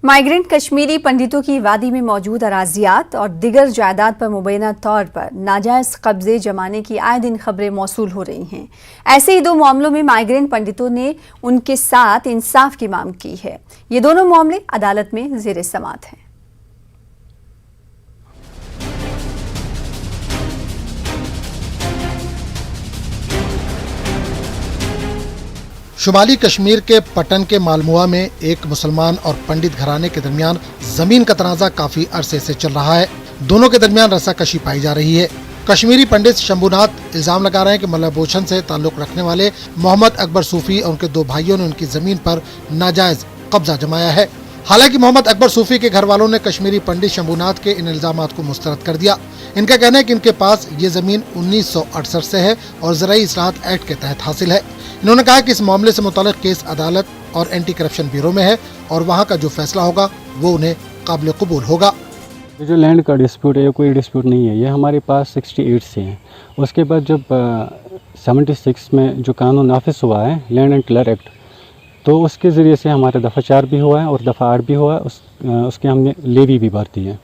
Migrant Kashmiri पंडितों की वादी में मौजूद अराजियात और दिगर जायदाद पर मुबैना तौर पर नाजायज कब्जे जमाने की आए दिन खबरें मौसूल हो रही हैं। ऐसे ही दो मामलों में माइग्रेंट पंडितों ने उनके साथ इंसाफ की मांग की है। ये दोनों मामले अदालत में ज़ेर समाअत हैं। शुमाली कश्मीर के पटन के मालमुआ में एक मुसलमान और पंडित घराने के दरमियान जमीन का तनाजा काफी अरसे से चल रहा है। दोनों के दरमियान रस्साकशी पाई जा रही है। कश्मीरी पंडित शंभुनाथ इल्जाम लगा रहे हैं कि मल्लभूषण से ताल्लुक रखने वाले मोहम्मद अकबर सूफी और उनके दो भाइयों ने उनकी जमीन पर नाजायज कब्जा जमाया है। हालांकि मोहम्मद अकबर सूफी के घर वालों ने कश्मीरी पंडित शंभुनाथ के इन इल्जामात को मुस्तरद कर दिया। इनका कहना है कि इनके पास ये जमीन 1968 से है और ज़राई इस्लाहत एक्ट के तहत हासिल है। इन्होंने कहा कि इस मामले से मुताल्लिक केस अदालत और एंटी करप्शन ब्यूरो में है और वहाँ का जो फैसला होगा वो उन्हें काबिल कबूल होगा। ये जो लैंड का डिस्प्यूट है ये कोई डिस्प्यूट नहीं है, ये हमारे पास 68 से है। उसके बाद जब 76 में जो कानून नाफिज हुआ है लैंड एंड टिलर एक्ट, तो उसके ज़रिए से हमारा दफ़ा 4 भी हुआ है और दफ़ा 8 भी हुआ है। उसके हमने लेवी भी भरती है।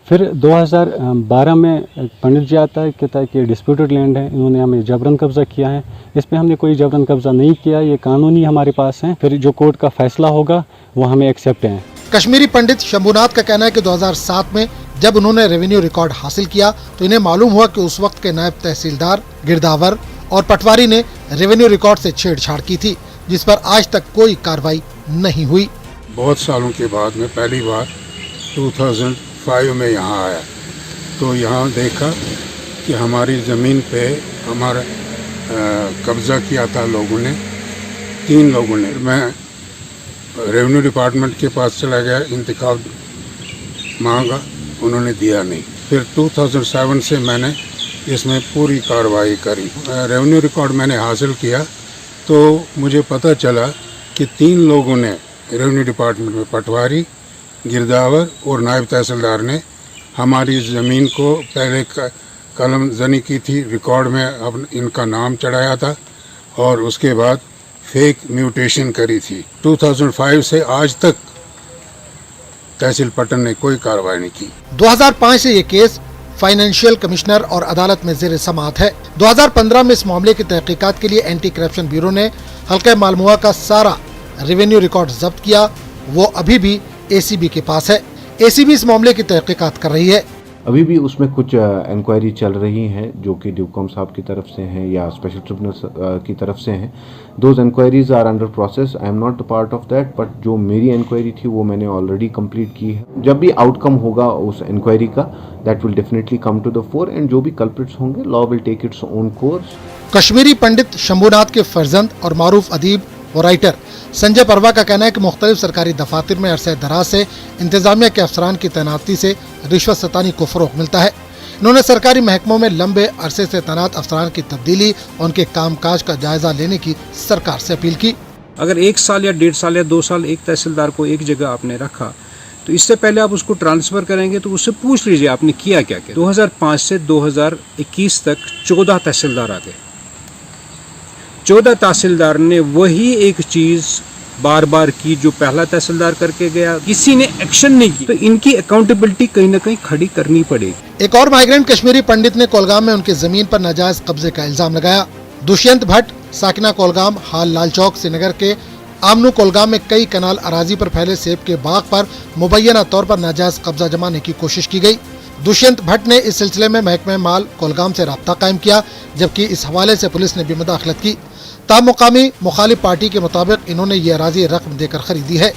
फिर 2012 में पंडित जी आता है, कहता है कि डिस्प्यूटेड लैंड है, इन्होंने हमें जबरन कब्ज़ा किया है। इस पर हमने कोई जबरन कब्ज़ा नहीं किया, ये कानूनी हमारे पास है। फिर जो कोर्ट का फैसला होगा वो हमें एक्सेप्ट है। कश्मीरी पंडित शंभुनाथ का कहना है कि 2007 में जब उन्होंने रेवेन्यू रिकॉर्ड हासिल किया तो इन्हें मालूम हुआ कि उस वक्त के नायब तहसीलदार, गिरदावर और पटवारी ने रेवेन्यू रिकॉर्ड से छेड़छाड़ की थी, जिस पर आज तक कोई कार्रवाई नहीं हुई। बहुत सालों के बाद मैं पहली बार 2005 में यहाँ आया तो यहाँ देखा कि हमारी ज़मीन पे हमारा कब्ज़ा किया था लोगों ने, 3 लोगों ने। मैं रेवेन्यू डिपार्टमेंट के पास चला गया, इंतखाब मांगा, उन्होंने दिया नहीं। फिर 2007 से मैंने इसमें पूरी कार्रवाई करी। रेवेन्यू रिकॉर्ड मैंने हासिल किया तो मुझे पता चला कि 3 लोगों ने रेवेन्यू डिपार्टमेंट में, पटवारी, गिरदावर और नायब तहसीलदार ने हमारी ज़मीन को पहले कलम जनी की थी, रिकॉर्ड में अब इनका नाम चढ़ाया था और उसके बाद फेक म्यूटेशन करी थी। 2005 से आज तक तहसील पटन ने कोई कार्रवाई नहीं की। 2005 से ये केस फाइनेंशियल कमिश्नर और अदालत में ज़ेर समाअत है। 2015 में इस मामले की तहकीकात के लिए एंटी करप्शन ब्यूरो ने हल्का मालमुआ का सारा रेवेन्यू रिकॉर्ड जब्त किया। वो अभी भी ACB के पास है। ACB इस मामले की तहकीकात कर रही है। अभी भी उसमें कुछ इंक्वायरी चल रही हैं जो कि ड्यूकॉम साहब की तरफ से हैं या स्पेशल ट्रिब्यूनल की तरफ से हैं। Those inquiries are under process. I am not the part of that, but जो मेरी इंक्वायरी थी वो मैंने ऑलरेडी कंप्लीट की है। जब भी आउटकम होगा उस इंक्वायरी का, that will definitely come to the fore and जो भी कल्प्रिट्स होंगे, law will take its own course. Kashmiri Pandit Shambhunath के फर्जंद और मारूफ अदीब और राइटर संजय परवा का कहना है कि मुख्तलिफ सरकारी दफातर में अरसे दराज से इंतजामिया के अफसरान की तैनाती से रिश्वत सतानी को फरोग मिलता है। इन्होंने सरकारी महकमों में लंबे अरसे से तैनात अफसरान की तब्दीली और उनके कामकाज का जायजा लेने की सरकार से अपील की। अगर 1 साल या 1.5 साल या 2 साल एक तहसीलदार को एक जगह आपने रखा तो इससे पहले आप उसको ट्रांसफर करेंगे तो उससे पूछ लीजिए आपने किया क्या क्या। 2005 से 2021 तक 14 तहसीलदार आ गए। 14 तहसीलदार ने वही एक चीज बार बार की जो पहला तहसीलदार करके गया, किसी ने एक्शन नहीं की। तो इनकी अकाउंटेबिलिटी कहीं न कहीं खड़ी करनी पड़ेगी। एक और माइग्रेंट कश्मीरी पंडित ने कोलगाम में उनकी जमीन पर नाजायज कब्जे का इल्जाम लगाया। दुष्यंत भट्ट साकिना कोलगाम हाल लाल चौक श्रीनगर के आमनू कोलगाम में कई कनाल अराजी पर फैले सेब के बाग पर मुबैना तौर पर नाजायज कब्जा जमाने की कोशिश की गई। दुष्यंत भट्ट ने इस सिलसिले में महकमे माल कोलगाम से राब्ता कायम किया, जबकि इस हवाले से पुलिस ने भी मुदाखलत की। मुकामी मुखालिफ पार्टी के मुताबिक इन्होंने ये अराजी रकम देकर खरीदी है।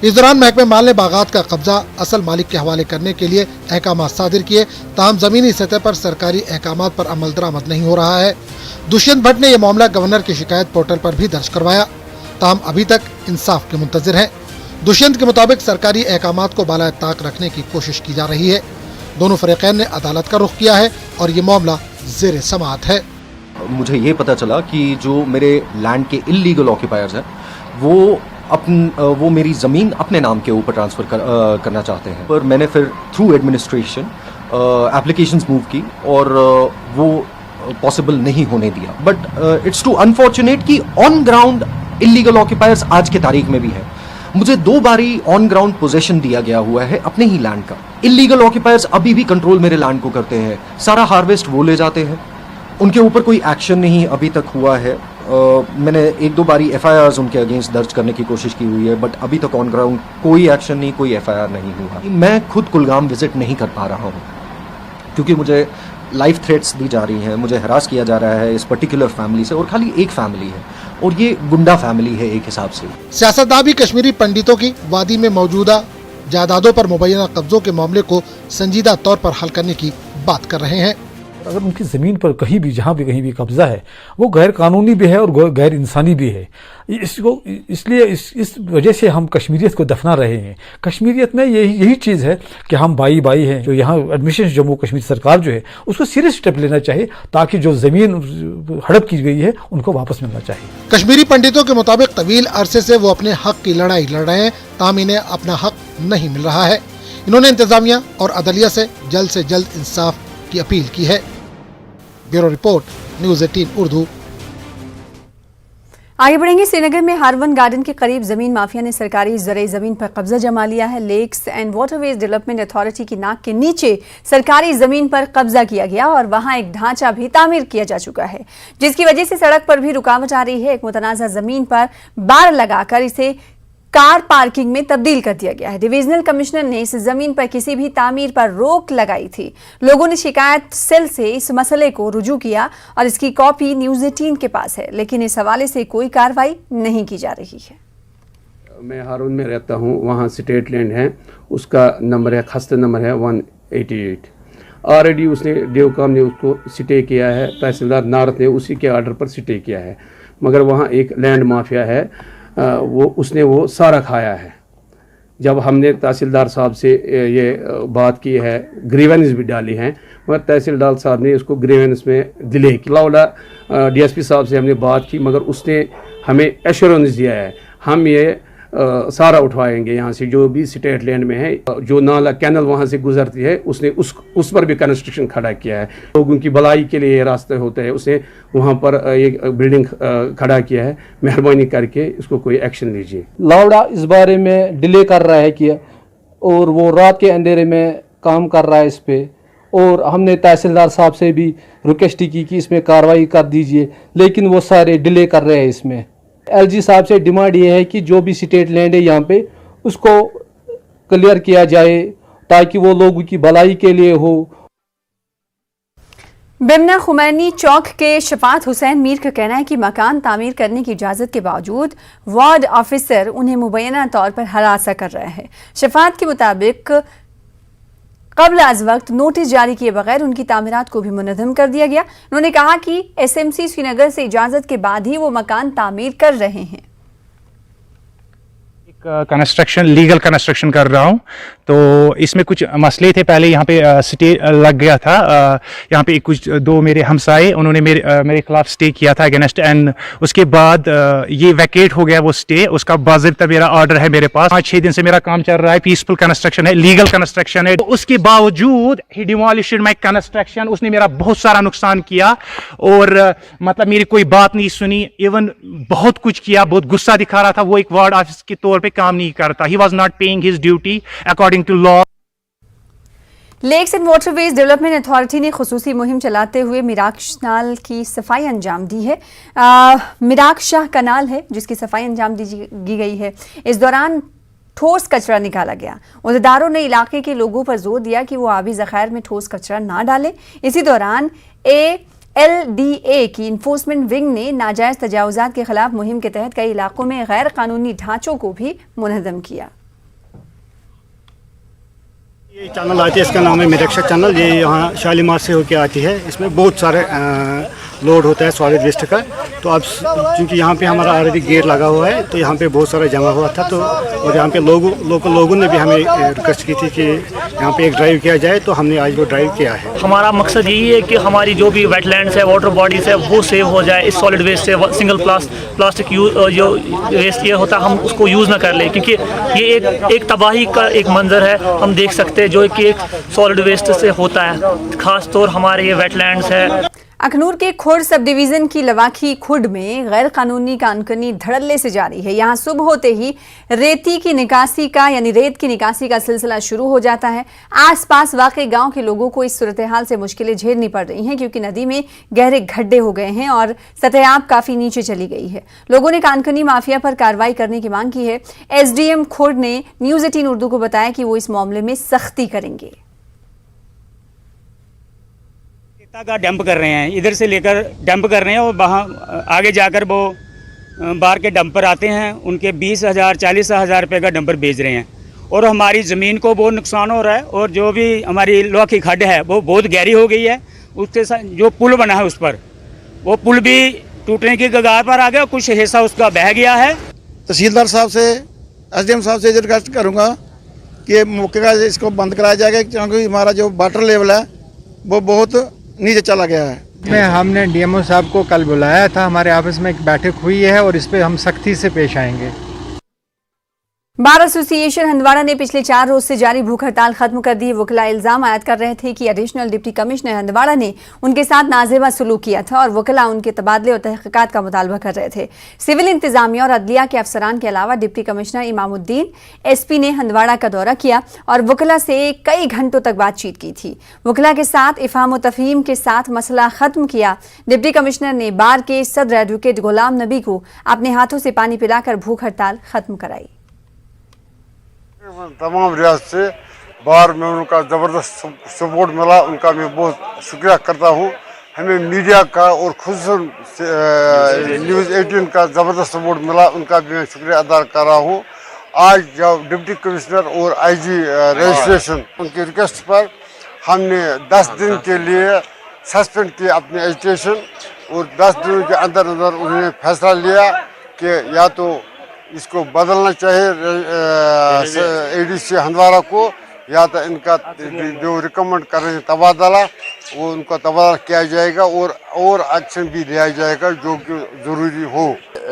इस दौरान महकमे माल ने बागात का कब्जा असल मालिक के हवाले करने के लिए अहकाम सादिर किए, ताहम जमीनी सतह पर सरकारी अहकाम पर अमल दरामद नहीं हो रहा है। दुष्यंत भट्ट ने यह मामला गवर्नर की शिकायत पोर्टल पर भी दर्ज करवाया, ताहम अभी तक इंसाफ के मुंतजिर हैं। दुष्यंत के मुताबिक सरकारी अहकाम को बाला ताक रखने की कोशिश की जा रही है। दोनों फरीकैन ने अदालत का रुख किया है और ये मामला ज़ेर समाअत है। मुझे ये पता चला कि जो मेरे लैंड के इल्लीगल ऑक्यूपायर्स हैं वो मेरी ज़मीन अपने नाम के ऊपर ट्रांसफ़र करना चाहते हैं। पर मैंने फिर थ्रू एडमिनिस्ट्रेशन एप्लीकेशंस मूव की और वो पॉसिबल नहीं होने दिया। बट इट्स टू अनफॉर्चुनेट कि ऑन ग्राउंड इल्लीगल ऑक्यूपायर्स आज के तारीख में भी है। मुझे 2 बारी ऑन ग्राउंड पोजेशन दिया गया हुआ है अपने ही लैंड का। इलीगल ऑक्यूपायर्स अभी भी कंट्रोल मेरे लैंड को करते हैं, सारा हार्वेस्ट वो ले जाते हैं, उनके ऊपर कोई एक्शन नहीं अभी तक हुआ है। मैंने 1-2 बारी FIRs उनके अगेंस्ट दर्ज करने की कोशिश की हुई है, बट अभी तक ऑन ग्राउंड कोई एक्शन नहीं, कोई FIR नहीं हुआ। मैं खुद कुलगाम विजिट नहीं कर पा रहा हूँ क्योंकि मुझे लाइफ थ्रेट्स दी जा रही हैं, मुझे हरास किया जा रहा है इस पर्टिकुलर फैमिली से, और खाली एक फैमिली है और ये गुंडा फैमिली है एक हिसाब से। सियासतदान भी कश्मीरी पंडितों की वादी में मौजूदा जायदादों पर मुबैना कब्जों के मामले को संजीदा तौर पर हल करने की बात कर रहे हैं। अगर उनकी ज़मीन पर कहीं भी जहाँ भी कहीं भी कब्जा है वो गैर कानूनी भी है और गैर इंसानी भी है। इसको इसलिए इस वजह से हम कश्मीरियत को दफना रहे हैं। कश्मीरियत में यही चीज़ है कि हम भाई है। जो यहाँ एडमिनिस्ट्रेशन जम्मू कश्मीर सरकार जो है उसको सीरियस स्टेप लेना चाहिए ताकि जो ज़मीन हड़प की गई है उनको वापस मिलना चाहिए। कश्मीरी पंडितों के मुताबिक तवील अरसे से वो अपने हक की लड़ाई लड़ रहे हैं, ताहम इन्हें अपना हक नहीं मिल रहा है। इन्होंने इंतजामिया और अदलिया से जल्द इंसाफ की अपील की है। Bureau report, news 18 Urdu. आगे बढ़ेंगे। श्रीनगर में हारवन गार्डन के करीब जमीन माफिया ने सरकारी ज़राई जमीन पर कब्जा जमा लिया है। Lakes and Waterways Development Authority की नाक के नीचे सरकारी जमीन पर कब्जा किया गया और वहां एक ढांचा भी तामीर किया जा चुका है, जिसकी वजह से सड़क पर भी रुकावट आ रही है। एक मुतनाज़ा जमीन पर बाड़ लगाकर इसे कार पार्किंग में तब्दील कर दिया गया है। डिवीजनल कमिश्नर ने इस जमीन पर किसी भी तामीर पर रोक लगाई थी। लोगों ने शिकायत सेल से इस मसले को रुजू किया और इसकी कॉपी न्यूज़ 18 के पास है, लेकिन इस हवाले से कोई कार्रवाई नहीं की जा रही है। मैं हारून में रहता हूँ, वहाँ स्टेट लैंड है, उसका नंबर है, खस्ता नंबर है 188। ऑलरेडी उसने डेवकाम ने उसको स्टे किया है, तहसीलदार नारत ने उसी के आर्डर पर स्टे किया है, मगर वहाँ एक लैंड माफिया है, उसने वो सारा खाया है। जब हमने तहसीलदार साहब से ये बात की है, ग्रीवेंस भी डाली हैं, मगर तहसीलदार साहब ने उसको ग्रीवेंस में डिले किया। लाउला DSP साहब से हमने बात की, मगर उसने हमें एश्योरेंस दिया है हम ये सारा उठवाएंगे यहाँ से, जो भी स्टेट लैंड में है। जो नाला कैनल वहाँ से गुजरती है उसने उस पर भी कंस्ट्रक्शन खड़ा किया है। लोगों की भलाई के लिए ये रास्ते होते हैं, उसने वहाँ पर एक बिल्डिंग खड़ा किया है। मेहरबानी करके इसको कोई एक्शन लीजिए। लावड़ा इस बारे में डिले कर रहा है कि, और वो रात के अंधेरे में काम कर रहा है इस पे, और हमने तहसीलदार साहब से भी रिक्वेस्ट की कि इसमें कार्रवाई कर दीजिए, लेकिन वो सारे डिले कर रहे हैं इसमें। LG साहब से डिमांड ये है कि जो भी स्टेट लैंड है यहाँ पे उसको क्लियर किया जाए ताकि वो लोगों की भलाई के लिए हो। बिमना खुमैनी चौक के शफात हुसैन मीर का कहना है कि मकान तामीर करने की इजाज़त के बावजूद वार्ड ऑफिसर उन्हें मुबैना तौर पर हरासा कर रहा है। शफात के मुताबिक कबल अज वक्त नोटिस जारी किए बगैर उनकी तामीरात को भी मुनज़्ज़म कर दिया गया। उन्होंने कहा कि SMC श्रीनगर से इजाज़त के बाद ही वो मकान तामीर कर रहे हैं। कंस्ट्रक्शन लीगल कंस्ट्रक्शन कर रहा हूँ, तो इसमें कुछ मसले थे। पहले यहाँ पे स्टे लग गया था, यहाँ पे कुछ 2 मेरे हमसाए उन्होंने मेरे खिलाफ स्टे किया था अगेंस्ट, एंड उसके बाद ये वैकेट हो गया वो स्टे। उसका बाज़ाब्ता मेरा ऑर्डर है मेरे पास। 5-6 दिन से मेरा काम चल रहा है, पीसफुल कंस्ट्रक्शन है, लीगल कंस्ट्रक्शन है। तो उसके बावजूद ही डिमोलिश्ड माय कंस्ट्रक्शन। उसने मेरा बहुत सारा नुकसान किया और मतलब मेरी कोई बात नहीं सुनी, इवन बहुत कुछ किया, बहुत गुस्सा दिखा रहा था। वो एक वार्ड ऑफिस के तौर पे काम नहीं करता। He was not paying his duty according to law. Lakes and Waterways Development Authority ने खुसूसी मुहिम चलाते हुए मिराक्श नाल की सफाई अंजाम दी है। मिराक्श शाह कनाल है जिसकी सफाई अंजाम दी गई है। इस दौरान ठोस कचरा निकाला गया। उहदेदारों ने इलाके के लोगों पर जोर दिया कि वो आबी ज़खायर में ठोस कचरा ना डालें। इसी दौरान LDA की इन्फोर्समेंट विंग ने नाजायज़ तजावुज़ात के खिलाफ मुहिम के तहत कई इलाकों में गैर कानूनी ढांचों को भी मुनज़्ज़म किया। ये चैनल आती है, इसका नाम है मिराक्श चैनल। ये यहाँ शालीमार से होके आती है। इसमें बहुत सारे लोड होता है सॉलिड वेस्ट का। तो अब चूँकि यहाँ पे हमारा ऑलरेडी गेट लगा हुआ है, तो यहाँ पे बहुत सारा जमा हुआ था। तो और यहाँ पे लोगों ने भी हमें रिक्वेस्ट की थी कि यहाँ पे एक ड्राइव किया जाए, तो हमने आज वो ड्राइव किया है। हमारा मकसद यही है कि हमारी जो भी वेटलैंड्स है, वाटर बॉडीज़ है, वो सेव हो जाए इस सॉलिड वेस्ट से। सिंगल प्लास्टिक जो वेस्ट ये होता है हम उसको यूज़ ना कर ले, क्योंकि ये एक तबाही का एक मंजर है हम देख सकते हैं जो कि एक सॉलिड वेस्ट से होता है, ख़ास तौर हमारे ये वेटलैंड्स है। अखनूर के खुर्द सब डिवीजन की लवाखी खुर्द में गैर कानूनी कानकनी धड़ल्ले से जारी है। यहाँ सुबह होते ही रेत की निकासी का सिलसिला शुरू हो जाता है। आसपास वाक़ई गांव के लोगों को इस सूरत हाल से मुश्किलें झेलनी पड़ रही हैं क्योंकि नदी में गहरे गड्ढे हो गए हैं और सतह काफी नीचे चली गई है। लोगों ने कानकनी माफिया पर कार्रवाई करने की मांग की है। SDM खुर्द ने न्यूज़ 18 उर्दू को बताया कि वो इस मामले में सख्ती करेंगे। का डंप कर रहे हैं, इधर से लेकर डंप कर रहे हैं और वहाँ आगे जाकर वो बाहर के डंपर आते हैं, उनके 20,000 40,000 रुपये का डंपर बेच रहे हैं और हमारी ज़मीन को बहुत नुकसान हो रहा है। और जो भी हमारी लोहा की खड्ड है वो बहुत गहरी हो गई है। उसके साथ जो पुल बना है उस पर वो पुल भी टूटने की कगार पर आ गया, कुछ हिस्सा उसका बह गया है। तहसीलदार साहब से SDM साहब से रिक्वेस्ट करूँगा कि मौके का इसको बंद कराया जाएगा क्योंकि हमारा जो वाटर लेवल है वो बहुत नीचे चला गया है। हमने DMO साहब को कल बुलाया था, हमारे ऑफिस में एक बैठक हुई है और इस पे हम सख्ती से पेश आएंगे। बार एसोसिएशन हंदवाड़ा ने पिछले 4 रोज से जारी भूख हड़ताल खत्म कर दी। वकला इल्जाम आयद कर रहे थे कि एडिशनल डिप्टी कमिश्नर हंदवाड़ा ने उनके साथ नाजेबा सलूक किया था और वकला उनके तबादले और तहकीकात का मुतालबा कर रहे थे। सिविल इंतजामिया और अदलिया के अफसरान के अलावा डिप्टी कमिश्नर इमामुद्दीन SP ने हंदवाड़ा का दौरा किया और वकला से कई घंटों तक बातचीत की थी। वकला के साथ इफहाम तफहीम के साथ मसला खत्म किया। डिप्टी कमिश्नर ने बार के सदर एडवोकेट गुलाम नबी को अपने हाथों से पानी पिलाकर भूख हड़ताल खत्म कराई। तमाम रियासत से बार में उनका ज़बरदस्त सपोर्ट मिला, उनका मैं बहुत शुक्रिया करता हूँ। हमें मीडिया का और खुसूसन न्यूज़ 18 का ज़बरदस्त सपोर्ट मिला, उनका भी मैं शुक्रिया अदा कर रहा हूँ। आज जब डिप्टी कमिश्नर और IG रजिस्ट्रेशन उनकी रिक्वेस्ट पर हमने 10 दिन के लिए सस्पेंड किया अपनी एजुकेशन और 10 दिनों के अंदर अंदर उन्होंने फैसला लिया कि या तो इसको बदलना चाहिए ADC हंदवाड़ा को या तो इनका जो रिकमेंड कर रहे हैं तबादला वो उनका तबादला किया जाएगा और एक्शन भी लिया जाएगा जो कि ज़रूरी हो।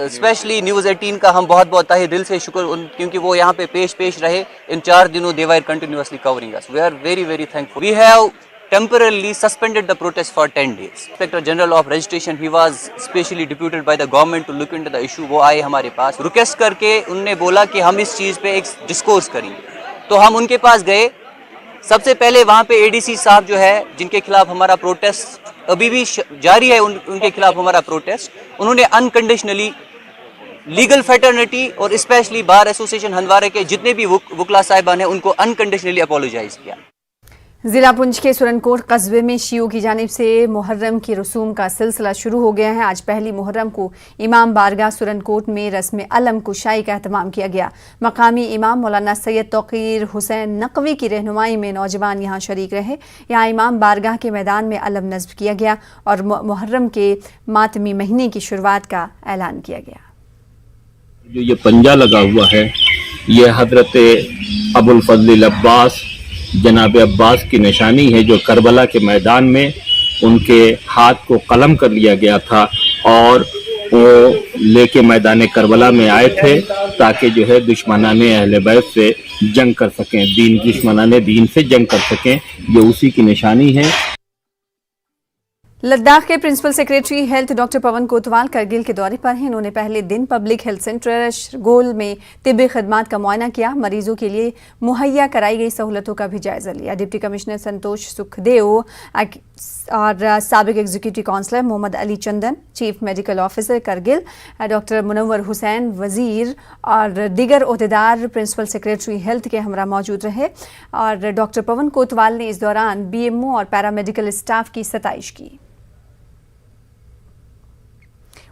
स्पेशली न्यूज़ 18 का हम बहुत तहे दिल से शुक्र क्योंकि वो यहाँ पे पेश रहे इन 4 दिनों। They were continuously covering us. We are very thankful. We have temporarily suspended the protest for 10 days. Inspector General of Registration, he was specially deputed by the government to look into the issue. वो आए हमारे पास request करके, उनने बोला कि हम इस चीज़ पे एक डिस्कोर्स करेंगे। तो हम उनके पास गए। सबसे पहले वहाँ पे ADC साहब जो है जिनके खिलाफ हमारा प्रोटेस्ट अभी भी जारी है, उनके खिलाफ हमारा प्रोटेस्ट, उन्होंने अनकंडीशनली लीगल फैटर्निटी और स्पेशली बार एसोसिएशन हंदवाड़ा के जितने भी वकला साहिबान हैं उनको अनकंडीशनली अपोलोजाइज किया। जिला पुंछ के सुरनकोट कस्बे में शियों की जानिब से मुहर्रम की रसूम का सिलसिला शुरू हो गया है। आज पहली मुहर्रम को इमाम बारगाह सुरनकोट में रस्म अलम कुशाई का एहतमाम किया गया। मकामी इमाम मौलाना सैयद तौकीर हुसैन नकवी की रहनुमाई में नौजवान यहाँ शरीक रहे। यहाँ इमाम बारगाह के मैदान में अलम नस्ब किया गया और मुहर्रम के मातमी महीने की शुरुआत का ऐलान किया गया। जो ये पंजा लगा हुआ है ये हजरत अबुल फजल अब्बास जनाब अब्बास की निशानी है जो करबला के मैदान में उनके हाथ को कलम कर लिया गया था और वो लेके मैदान करबला में आए थे ताकि जो है दुश्मनाने अहले बैत से जंग कर सकें, दुश्मनाने दीन से जंग कर सकें। ये उसी की निशानी है। लद्दाख के principal secretary health doctor Pawan Kotwal Kargil के दौरे पर हैं। इन्होंने पहले दिन पब्लिक हेल्थ सेंटर शरगोल में तिब्बी खदमात का मुआयना किया। मरीजों के लिए मुहैया कराई गई सहूलतों का भी जायजा लिया। डिप्टी कमिश्नर संतोष सुखदेव और साबिक executive councillor Mohammad Ali Chandan, chief medical officer Kargil doctor Munawwar Hussain Wazir और दीगर ओहदेदार प्रिंसिपल सेक्रेटरी हेल्थ के हमरा मौजूद रहे और डॉक्टर पवन कोतवाल ने इस दौरान BMO और पैरामेडिकल स्टाफ की सताइश की।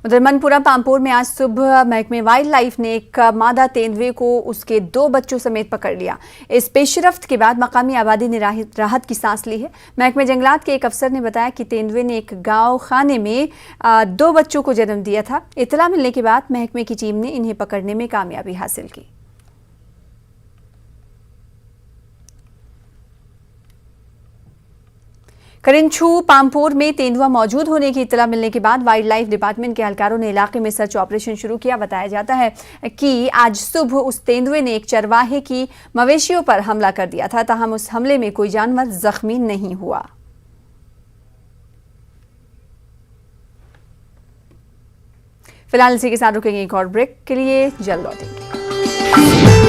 उधर मनपुरा पामपुर में आज सुबह महकमे वाइल्ड लाइफ ने एक मादा तेंदुए को उसके 2 बच्चों समेत पकड़ लिया। इस पेशरफ्त के बाद मकामी आबादी ने राहत की सांस ली है। महकमे जंगलात के एक अफसर ने बताया कि तेंदुए ने एक गांव खाने में 2 बच्चों को जन्म दिया था। इतला मिलने के बाद महकमे की टीम ने इन्हें पकड़ने में कामयाबी हासिल की। करिंछू पामपुर में तेंदुआ मौजूद होने की इत्तला मिलने के बाद वाइल्ड लाइफ डिपार्टमेंट के एहलकारों ने इलाके में सर्च ऑपरेशन शुरू किया। बताया जाता है कि आज सुबह उस तेंदुए ने एक चरवाहे की मवेशियों पर हमला कर दिया था, ताहम उस हमले में कोई जानवर जख्मी नहीं हुआ। फिलहाल इसी के साथ रुकेंगे एक और ब्रेक के लिए, जल्द लौटेंगे।